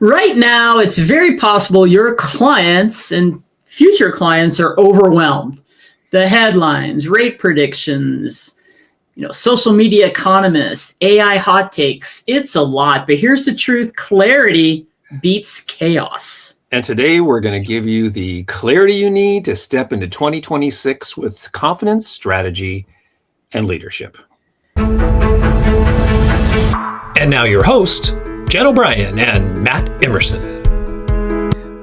Right now, it's very possible your clients and future clients are overwhelmed. The headlines, rate predictions, social media economists, AI hot takes. It's a lot, but here's the truth. Clarity beats chaos. And today we're going to give you the clarity you need to step into 2026 with confidence, strategy, and leadership. And now your host, Jen O'Brien and Matt Emerson.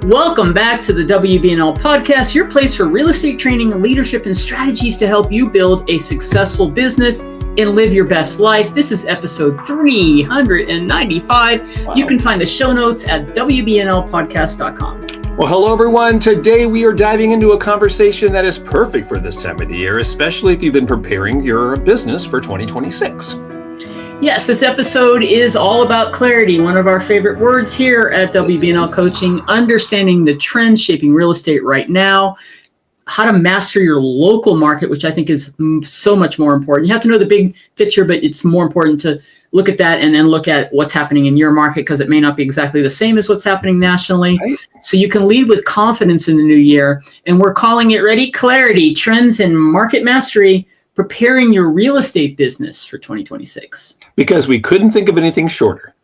Welcome back to the WBNL podcast, your place for real estate training, leadership, and strategies to help you build a successful business and live your best life. This is episode 395. Wow. You can find the show notes at WBNLpodcast.com. Well, hello, everyone. Today we are diving into a conversation that is perfect for this time of the year, especially if you've been preparing your business for 2026. Yes, this episode is all about clarity, one of our favorite words here at WBNL Coaching, understanding the trends shaping real estate right now, how to master your local market, which I think is so much more important. You have to know the big picture, but it's more important to look at that and then look at what's happening in your market because it may not be exactly the same as what's happening nationally. Right. So you can lead with confidence in the new year. And we're calling it Ready Clarity, Trends and Market Mastery, preparing your real estate business for 2026. Because we couldn't think of anything shorter.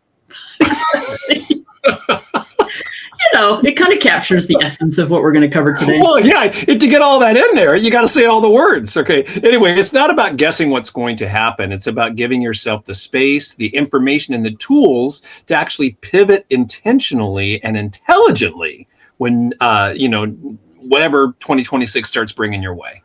It kind of captures the essence of what we're going to cover today. Well, yeah, to get all that in there, you got to say all the words. Okay. Anyway, it's not about guessing what's going to happen. It's about giving yourself the space, the information, and the tools to actually pivot intentionally and intelligently when, whatever 2026 starts bringing your way.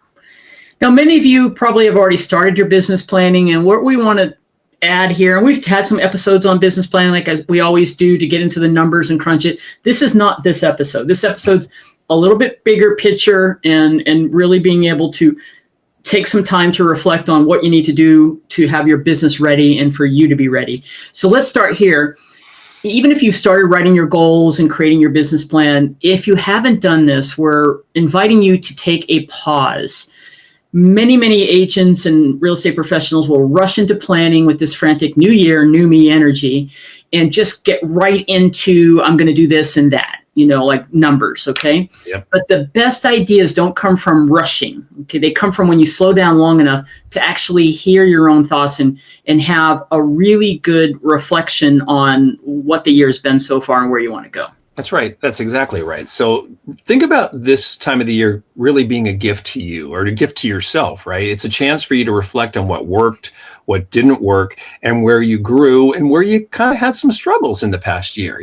Now, many of you probably have already started your business planning, and what we want to add here, and we've had some episodes on business planning like as we always do to get into the numbers and crunch it. This is not this episode. This episode's a little bit bigger picture and really being able to take some time to reflect on what you need to do to have your business ready and for you to be ready. So let's start here. Even if you've started writing your goals and creating your business plan, if you haven't done this, we're inviting you to take a pause. Many agents and real estate professionals will rush into planning with this frantic new year, new me energy, and just get right into, I'm going to do this and that, like numbers, okay? Yep. But the best ideas don't come from rushing, okay? They come from when you slow down long enough to actually hear your own thoughts and have a really good reflection on what the year has been so far and where you want to go. That's right. That's exactly right. So think about this time of the year really being a gift to you or a gift to yourself, right? It's a chance for you to reflect on what worked, what didn't work, and where you grew and where you kind of had some struggles in the past year,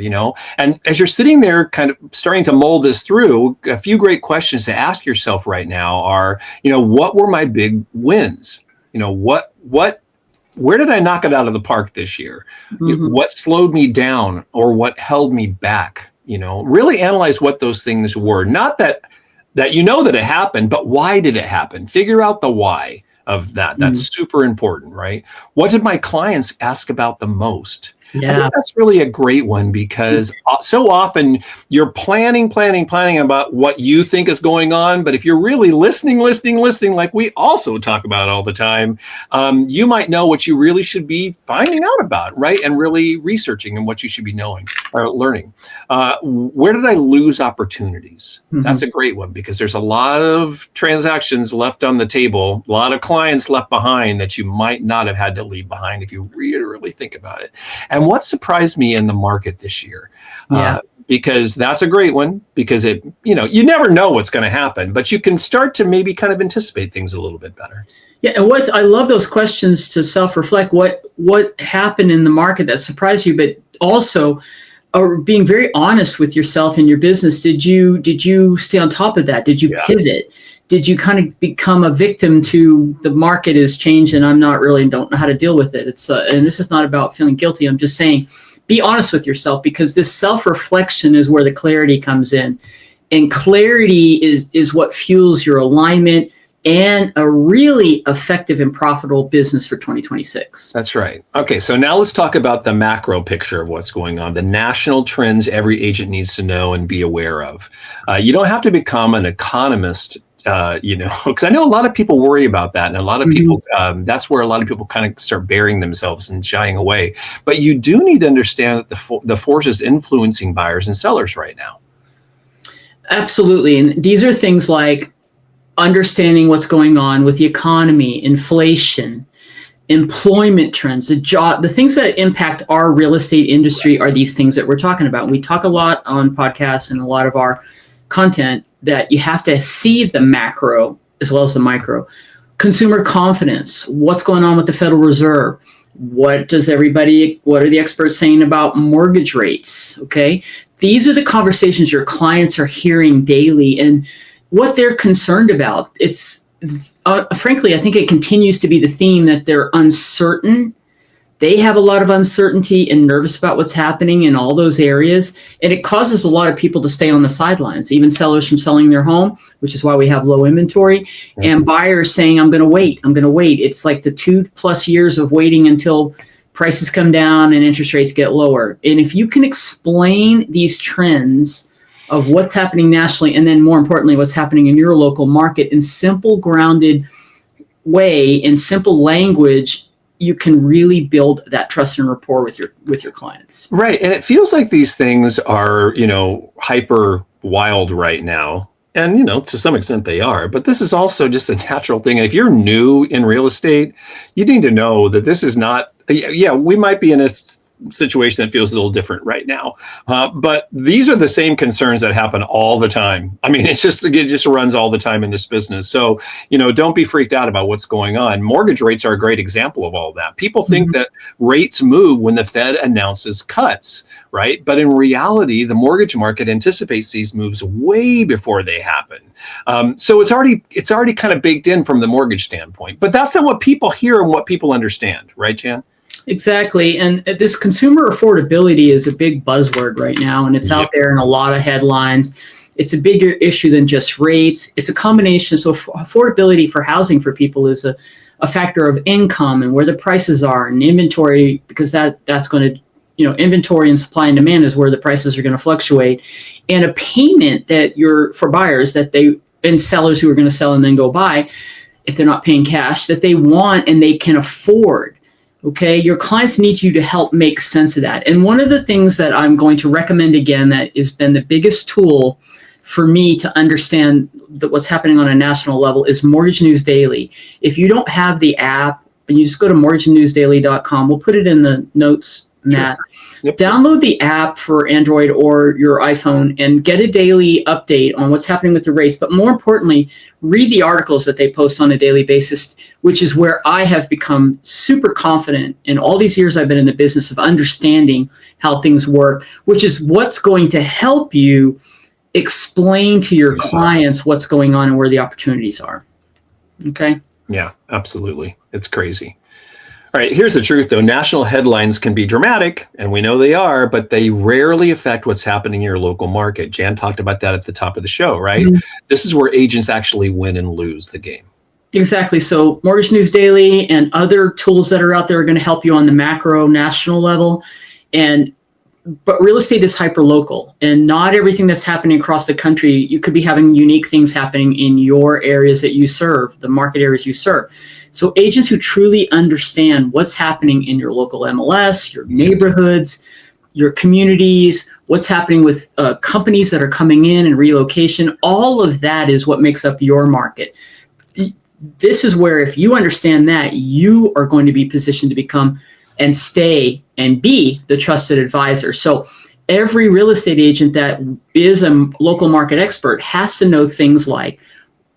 And as you're sitting there kind of starting to mull this through, a few great questions to ask yourself right now are, what were my big wins? Where did I knock it out of the park this year? Mm-hmm. What slowed me down or what held me back? Really analyze what those things were. Not that that it happened, but why did it happen? Figure out the why of that. That's super important, right? What did my clients ask about the most? Yeah. I think that's really a great one because so often you're planning about what you think is going on. But if you're really listening, like we also talk about all the time, you might know what you really should be finding out about, right? And really researching and what you should be knowing or learning. Where did I lose opportunities? Mm-hmm. That's a great one because there's a lot of transactions left on the table, a lot of clients left behind that you might not have had to leave behind if you really think about it. And what surprised me in the market this year, because that's a great one, because it, you never know what's going to happen, but you can start to maybe kind of anticipate things a little bit better. Yeah, and I love those questions to self-reflect. What happened in the market that surprised you, but also being very honest with yourself and your business. Did you stay on top of that? Did you pivot? Did you kind of become a victim to the market has changed and don't know how to deal with it? It's and this is not about feeling guilty. I'm just saying, be honest with yourself because this self-reflection is where the clarity comes in. And clarity is what fuels your alignment and a really effective and profitable business for 2026. That's right. Okay, so now let's talk about the macro picture of what's going on, the national trends every agent needs to know and be aware of. You don't have to become an economist because I know a lot of people worry about that, and a lot of people, that's where a lot of people kind of start burying themselves and shying away. But you do need to understand that the force is influencing buyers and sellers right now. Absolutely. And these are things like understanding what's going on with the economy, inflation, employment trends, the things that impact our real estate industry are these things that we're talking about. We talk a lot on podcasts and a lot of our content that you have to see the macro as well as the micro. Consumer confidence, what's going on with the Federal Reserve? What are the experts saying about mortgage rates? Okay. These are the conversations your clients are hearing daily and what they're concerned about. Frankly, I think it continues to be the theme that they're uncertain. They have a lot of uncertainty and nervous about what's happening in all those areas. And it causes a lot of people to stay on the sidelines, even sellers from selling their home, which is why we have low inventory, and buyers saying, I'm going to wait. It's like the 2+ years of waiting until prices come down and interest rates get lower. And if you can explain these trends of what's happening nationally, and then more importantly, what's happening in your local market in simple, grounded way, in simple language, you can really build that trust and rapport with your clients. Right. And it feels like these things are, hyper wild right now. And, to some extent they are, but this is also just a natural thing. And if you're new in real estate, you need to know that this is not, we might be in a situation that feels a little different right now. But these are the same concerns that happen all the time. I mean, it just runs all the time in this business. So, don't be freaked out about what's going on. Mortgage rates are a great example of all that. People think that rates move when the Fed announces cuts, right? But in reality, the mortgage market anticipates these moves way before they happen. So it's already kind of baked in from the mortgage standpoint. But that's not what people hear and what people understand, right, Jan? Exactly. And this consumer affordability is a big buzzword right now, and it's out there in a lot of headlines. It's a bigger issue than just rates. It's a combination. So affordability for housing for people is a factor of income and where the prices are and inventory, because that's going to, inventory and supply and demand is where the prices are going to fluctuate. And a payment that for buyers and sellers who are going to sell and then go buy, if they're not paying cash, that they want and they can afford. Okay, your clients need you to help make sense of that. And one of the things that I'm going to recommend again that has been the biggest tool for me to understand what's happening on a national level is Mortgage News Daily. If you don't have the app, and you just go to mortgagenewsdaily.com, we'll put it in the notes, Matt. Sure. Yep. Download the app for Android or your iPhone and get a daily update on what's happening with the rates. But more importantly, read the articles that they post on a daily basis, which is where I have become super confident in all these years I've been in the business of understanding how things work, which is what's going to help you explain to your clients what's going on and where the opportunities are. Okay? Yeah, absolutely. It's crazy. All right, here's the truth, though. National headlines can be dramatic, and we know they are, but they rarely affect what's happening in your local market. Jan talked about that at the top of the show, right? Mm-hmm. This is where agents actually win and lose the game. Exactly. So Mortgage News Daily and other tools that are out there are going to help you on the macro national level. But real estate is hyper-local, and not everything that's happening across the country, you could be having unique things happening in your areas that you serve, the market areas you serve. So agents who truly understand what's happening in your local MLS, your neighborhoods, your communities, what's happening with companies that are coming in and relocation, all of that is what makes up your market. This is where, if you understand that, you are going to be positioned to become and stay and be the trusted advisor. So every real estate agent that is a local market expert has to know things like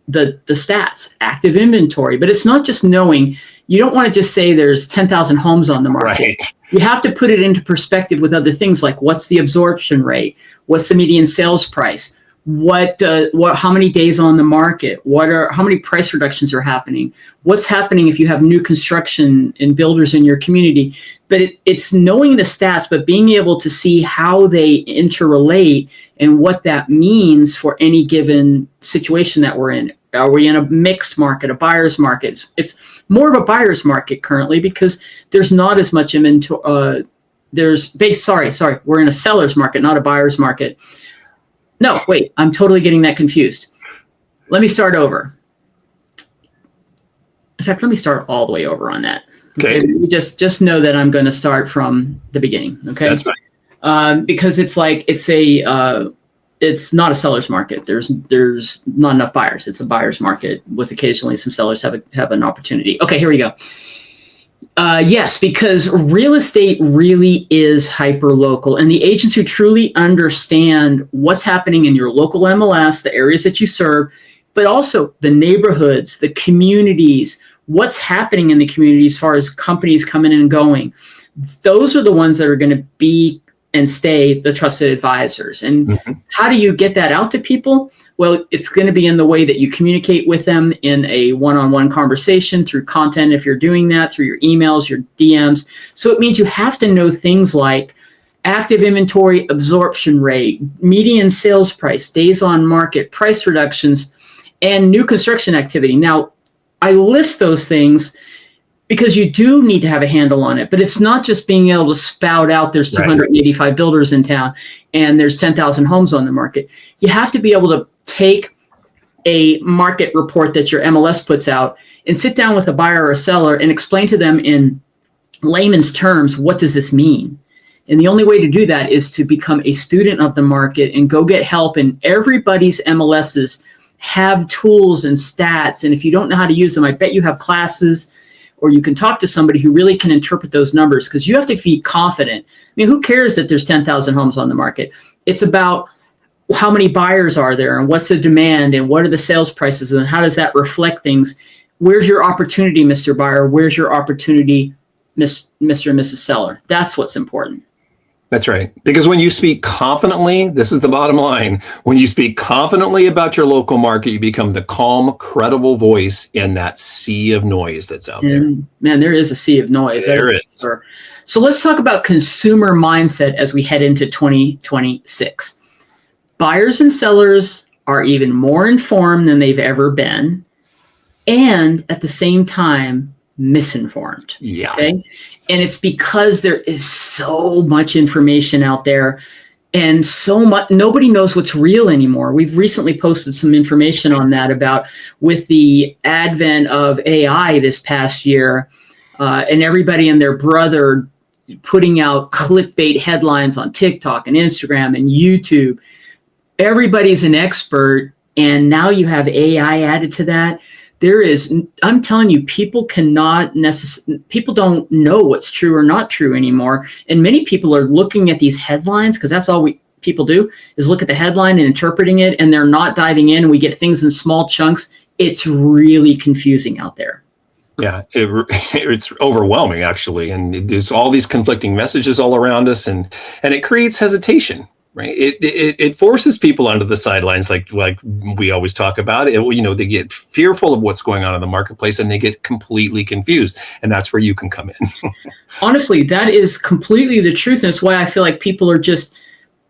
the stats, active inventory. But it's not just knowing. You don't want to just say there's 10,000 homes on the market. Right. You have to put it into perspective with other things like what's the absorption rate, what's the median sales price, how many days on the market, how many price reductions are happening, what's happening if you have new construction and builders in your community. But it's knowing the stats, but being able to see how they interrelate and what that means for any given situation that we're in. Are we in a mixed market, a buyer's market? It's more of a buyer's market currently because there's not as much inventory. We're in a seller's market, not a buyer's market. No, wait, I'm totally getting that confused. let me start over. In fact, let me start all the way over on that. Okay. Just know that I'm going to start from the beginning. Okay. That's right. Because it's not a seller's market. There's not enough buyers. It's a buyer's market with occasionally some sellers have an opportunity. Okay, here we go. Yes, because real estate really is hyper local, and the agents who truly understand what's happening in your local MLS, the areas that you serve, but also the neighborhoods, the communities, what's happening in the community as far as companies coming and going. Those are the ones that are going to be and stay the trusted advisors. And how do you get that out to people? Well, it's going to be in the way that you communicate with them in a one-on-one conversation, through content if you're doing that, through your emails, your DMs. So it means you have to know things like active inventory absorption rate, median sales price, days on market, price reductions, and new construction activity. Now, I list those things because you do need to have a handle on it, but it's not just being able to spout out there's 285 builders in town and there's 10,000 homes on the market. You have to be able to take a market report that your MLS puts out and sit down with a buyer or a seller and explain to them in layman's terms, what does this mean? And the only way to do that is to become a student of the market and go get help. And everybody's MLSs have tools and stats. And if you don't know how to use them, I bet you have classes, or you can talk to somebody who really can interpret those numbers, because you have to be confident. I mean, who cares that there's 10,000 homes on the market? It's about how many buyers are there and what's the demand and what are the sales prices and how does that reflect things? Where's your opportunity, Mr. Buyer? Where's your opportunity, Mr. and Mrs. Seller? That's what's important. That's right. Because when you speak confidently, this is the bottom line. When you speak confidently about your local market, you become the calm, credible voice in that sea of noise that's out there. Man, there is a sea of noise. There is. So let's talk about consumer mindset as we head into 2026. Buyers and sellers are even more informed than they've ever been, and at the same time, misinformed. Yeah. Okay. And it's because there is so much information out there and so much, nobody knows what's real anymore. We've recently posted some information on that about with the advent of AI this past year, and everybody and their brother putting out clickbait headlines on TikTok and Instagram and YouTube. Everybody's an expert. And now you have AI added to that. I'm telling you, people don't know what's true or not true anymore. And many people are looking at these headlines, because that's all people do is look at the headline and interpreting it, and they're not diving in. We get things in small chunks. It's really confusing out there. Yeah, it's overwhelming, actually. And there's all these conflicting messages all around us, and it creates hesitation. Right. It forces people onto the sidelines, like we always talk about it. They get fearful of what's going on in the marketplace and they get completely confused. And that's where you can come in. Honestly, that is completely the truth. And it's why I feel like people are just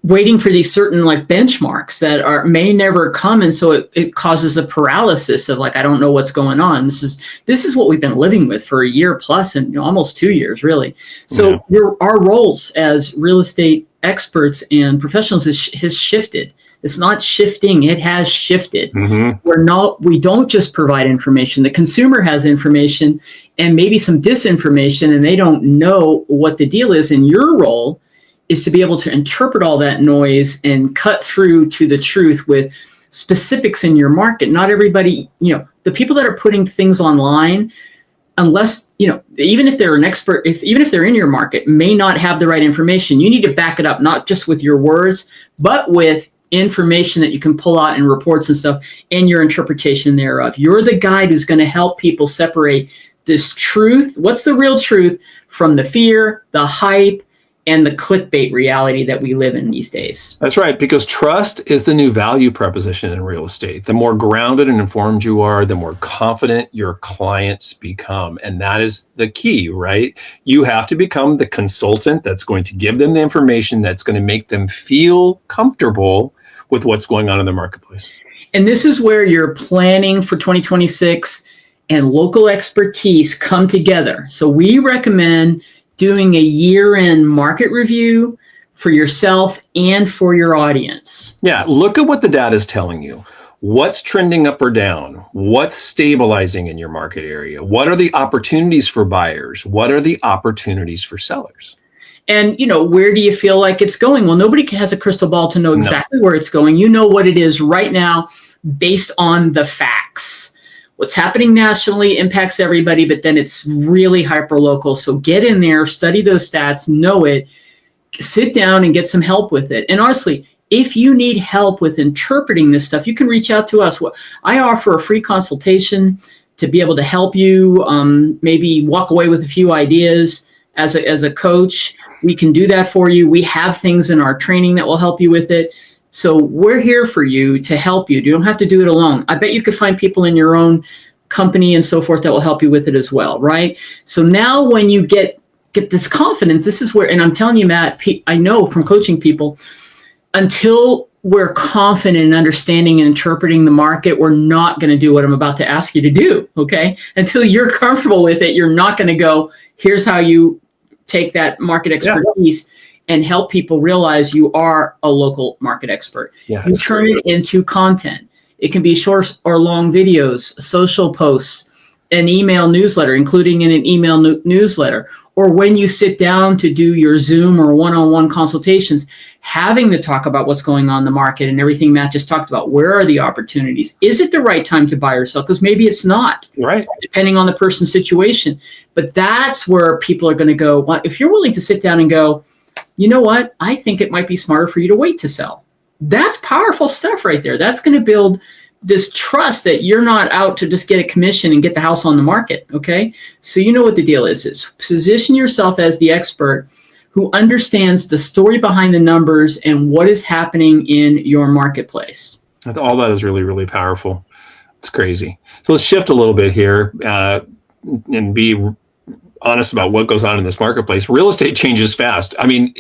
waiting for these certain benchmarks that may never come. And so it causes a paralysis of I don't know what's going on. This is what we've been living with for a year plus, and almost 2 years, really. So our roles as real estate experts and professionals has shifted. It's not shifting, it has shifted. We don't just provide information. The consumer has information and maybe some disinformation, and they don't know what the deal is. And your role is to be able to interpret all that noise and cut through to the truth with specifics in your market. Not everybody, the people that are putting things online, unless, even if they're an expert, even if they're in your market, may not have the right information. You need to back it up, not just with your words, but with information that you can pull out in reports and stuff, and your interpretation thereof. You're the guide who's going to help people separate this truth, what's the real truth, from the fear, the hype, and the clickbait reality that we live in these days. That's right, because trust is the new value proposition in real estate. The more grounded and informed you are, the more confident your clients become. And that is the key, right? You have to become the consultant that's going to give them the information that's going to make them feel comfortable with what's going on in the marketplace. And this is where your planning for 2026 and local expertise come together. So we recommend doing a year-end market review for yourself and for your audience. Yeah, look at what the data is telling you. What's trending up or down? What's stabilizing in your market area? What are the opportunities for buyers? What are the opportunities for sellers? And, where do you feel like it's going? Well, nobody has a crystal ball to know exactly where it's going. You know what it is right now based on the facts. What's happening nationally impacts everybody, but then it's really hyper local. So get in there, study those stats, know it, sit down and get some help with it. And honestly, if you need help with interpreting this stuff, you can reach out to us. I offer a free consultation to be able to help you maybe walk away with a few ideas as a coach. We can do that for you. We have things in our training that will help you with it. So we're here for you to help you. You don't have to do it alone. I bet you could find people in your own company and so forth that will help you with it as well, right? So now when you get this confidence, this is where, and I'm telling you, Matt, I know from coaching people, until we're confident in understanding and interpreting the market, we're not going to do what I'm about to ask you to do, okay? Until you're comfortable with it, you're not going to go, here's how you take that market expertise and help people realize you are a local market expert. Yeah, you turn it into content. It can be short or long videos, social posts, an email newsletter, including in an email newsletter, or when you sit down to do your Zoom or one-on-one consultations, having to talk about what's going on in the market and everything Matt just talked about. Where are the opportunities? Is it the right time to buy or sell? Because maybe it's not, right? Depending on the person's situation. But that's where people are going to go, well, if you're willing to sit down and go, you know what? I think it might be smarter for you to wait to sell. That's powerful stuff right there. That's going to build this trust that you're not out to just get a commission and get the house on the market, okay? So you know what the deal is position yourself as the expert who understands the story behind the numbers and what is happening in your marketplace. All that is really, really powerful. It's crazy. So let's shift a little bit here and be honest about what goes on in this marketplace. Real estate changes fast. I mean,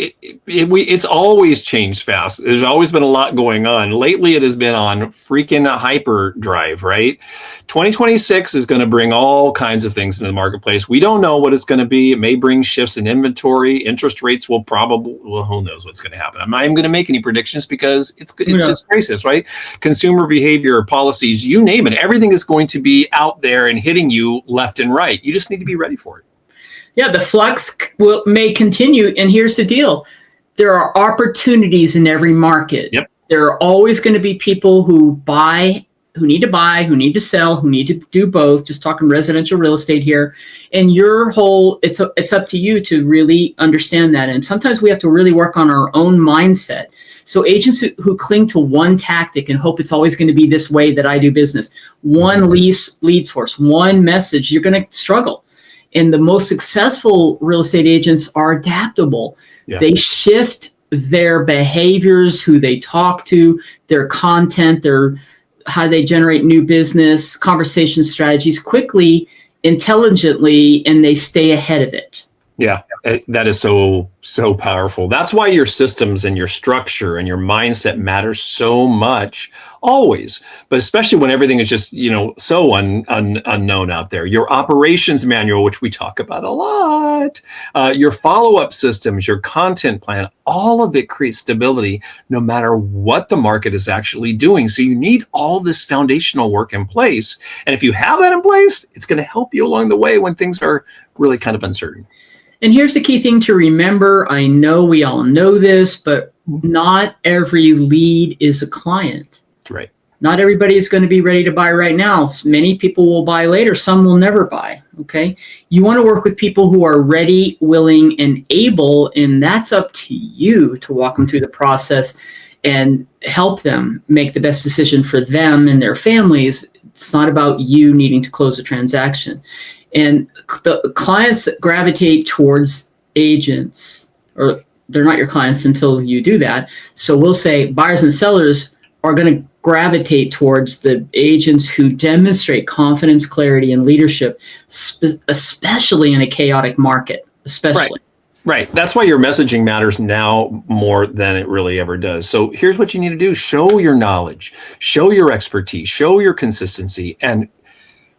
it's always changed fast. There's always been a lot going on. Lately, it has been on freaking hyperdrive, right? 2026 is going to bring all kinds of things into the marketplace. We don't know what it's going to be. It may bring shifts in inventory. Interest rates will probably, well, who knows what's going to happen. I'm not even going to make any predictions because it's just crisis, right? Consumer behavior, policies, you name it. Everything is going to be out there and hitting you left and right. You just need to be ready for it. Yeah, the flux may continue. And here's the deal. There are opportunities in every market. Yep. There are always going to be people who need to buy, who need to sell, who need to do both. Just talking residential real estate here. And it's up to you to really understand that. And sometimes we have to really work on our own mindset. So agents who cling to one tactic and hope it's always going to be this way that I do business, one lead source, one message, you're going to struggle. And the most successful real estate agents are adaptable. Yeah. They shift their behaviors, who they talk to, their content, how they generate new business, conversation strategies quickly, intelligently, and they stay ahead of it. Yeah, that is so powerful. That's why your systems and your structure and your mindset matters so much always, but especially when everything is just, so unknown out there. Your operations manual, which we talk about a lot, your follow-up systems, your content plan, all of it creates stability no matter what the market is actually doing. So you need all this foundational work in place. And if you have that in place, it's going to help you along the way when things are really kind of uncertain. And here's the key thing to remember. I know we all know this, but not every lead is a client. That's right. Not everybody is going to be ready to buy right now. Many people will buy later. Some will never buy. Okay. You want to work with people who are ready, willing, and able. And that's up to you to walk them through the process and help them make the best decision for them and their families. It's not about you needing to close a transaction. And the clients that gravitate towards agents, or they're not your clients until you do that. So we'll say buyers and sellers are going to gravitate towards the agents who demonstrate confidence, clarity, and leadership, especially in a chaotic market, especially. Right. That's why your messaging matters now more than it really ever does. So here's what you need to do. Show your knowledge, show your expertise, show your consistency, and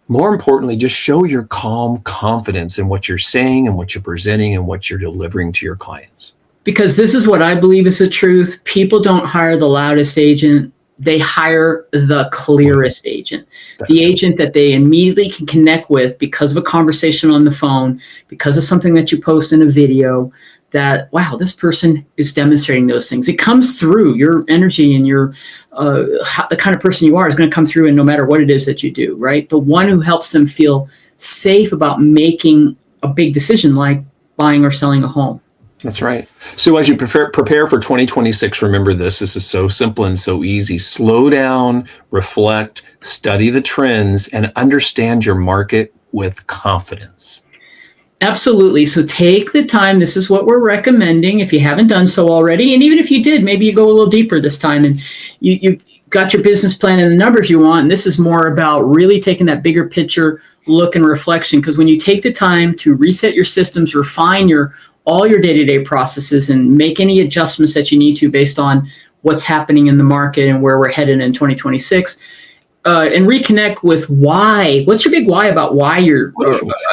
more importantly, just show your calm confidence in what you're saying and what you're presenting and what you're delivering to your clients. Because this is what I believe is the truth. People don't hire the loudest agent. they hire the clearest agent, That's the agent that they immediately can connect with because of a conversation on the phone, because of something that you post in a video, that, wow, this person is demonstrating those things. It comes through. Your energy and your the kind of person you are is going to come through, and no matter what it is that you do, right? The one who helps them feel safe about making a big decision like buying or selling a home. That's right. So as you prepare for 2026, remember this. This is so simple and so easy. Slow down, reflect, study the trends, and understand your market with confidence. Absolutely. So take the time. This is what we're recommending if you haven't done so already. And even if you did, maybe you go a little deeper this time and you've got your business plan and the numbers you want. And this is more about really taking that bigger picture look and reflection. Because when you take the time to reset your systems, refine all your day-to-day processes, and make any adjustments that you need to based on what's happening in the market and where we're headed in 2026, and reconnect with why. What's your big why about why you're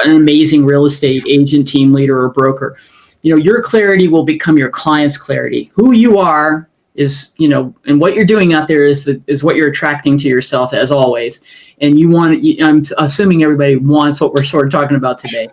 an amazing real estate agent, team leader, or broker? Your clarity will become your client's clarity. Who you are is, and what you're doing out there is what you're attracting to yourself, as always. And I'm assuming everybody wants what we're sort of talking about today.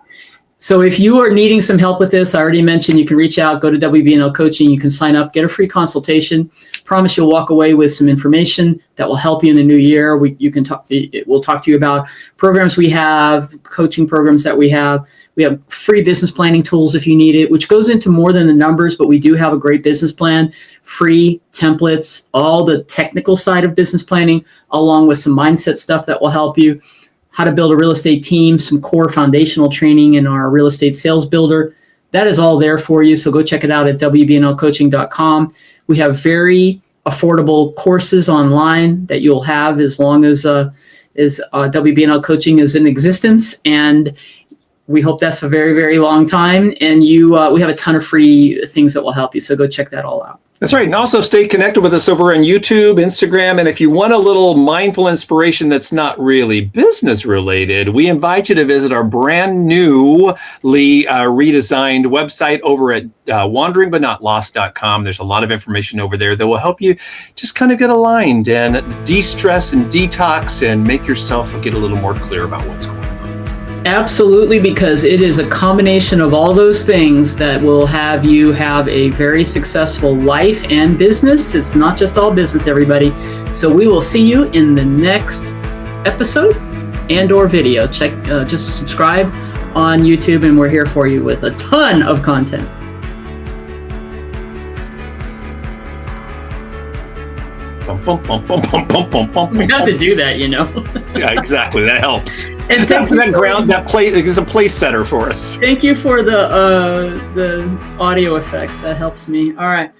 So if you are needing some help with this, I already mentioned you can reach out, go to WBNL Coaching, you can sign up, get a free consultation. Promise you'll walk away with some information that will help you in the new year. We'll talk to you about programs we have, coaching programs that we have. We have free business planning tools if you need it, which goes into more than the numbers, but we do have a great business plan, free templates, all the technical side of business planning, along with some mindset stuff that will help you. How to build a real estate team, some core foundational training in our real estate sales builder. That is all there for you. So go check it out at WBNLcoaching.com. We have very affordable courses online that you'll have as long as WBNL Coaching is in existence. And we hope that's a very, very long time. And we have a ton of free things that will help you. So go check that all out. That's right. And also stay connected with us over on YouTube, Instagram. And if you want a little mindful inspiration that's not really business related, we invite you to visit our brand newly redesigned website over at wanderingbutnotlost.com. There's a lot of information over there that will help you just kind of get aligned and de-stress and detox and make yourself get a little more clear about what's going on. Absolutely, because it is a combination of all those things that will have you have a very successful life and business. It's not just all business, everybody. So we will see you in the next episode and or video. Just subscribe on YouTube, and we're here for you with a ton of content. We have to do that, Yeah, exactly. That helps. And that play is a place setter for us. Thank you for the audio effects. That helps me. All right.